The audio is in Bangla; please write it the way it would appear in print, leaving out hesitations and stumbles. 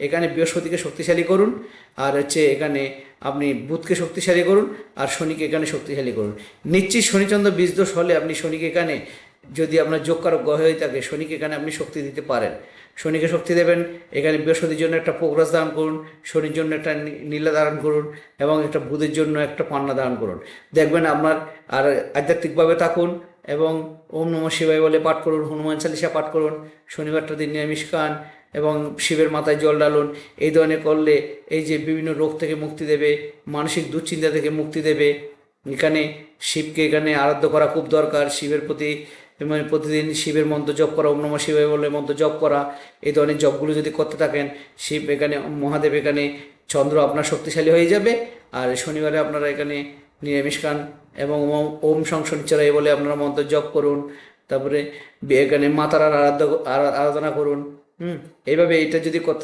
এখানে বৃহস্পতিকে শক্তিশালী করুন, আর হচ্ছে এখানে আপনি বুধকে শক্তিশালী করুন, আর শনিকে এখানে শক্তিশালী করুন। নিশ্চিত শনিচন্দ্র বীজদোষ হলে আপনি শনিকে এখানে, যদি আপনার যোগকারক গ্রহ হয়ে থাকে, শনিকে এখানে আপনি শক্তি দিতে পারেন। শনিকে শক্তি দেবেন, এখানে বৃহস্পতির জন্য একটা পোকরাজ ধারণ করুন, শনির জন্য একটা নীলা ধারণ করুন, এবং একটা বুধের জন্য একটা পান্না ধারণ করুন। দেখবেন আপনার, আর আধ্যাত্মিকভাবে থাকুন, এবং ওম নমঃ শিবায় বলে পাঠ করুন, হনুমান চালিসা পাঠ করুন, শনিবারটা দিন নিরামিষ খান, এবং শিবের মাথায় জল ডালুন। এই ধরনের করলে এই যে বিভিন্ন রোগ থেকে মুক্তি দেবে, মানসিক দুশ্চিন্তা থেকে মুক্তি দেবে। এখানে শিবকে এখানে আরাধ্য করা খুব দরকার। শিবের প্রতি মানে প্রতিদিন শিবের মন্ত্র জপ করা, ওম নমঃ শিবায় বলে মন্ত্র জপ করা, এই ধরনের জপগুলো যদি করতে থাকেন, শিব এখানে, মহাদেব এখানে, চন্দ্র আপনার শক্তিশালী হয়ে যাবে। আর শনিবারে আপনারা এখানে নিরামিষ খান, এবং ওম শনিশ্চরায় বলে আপনারা মন্ত্র জপ করুন। তারপরে এখানে মাতারার আরাধনা করুন। এইভাবে এটা যদি করতে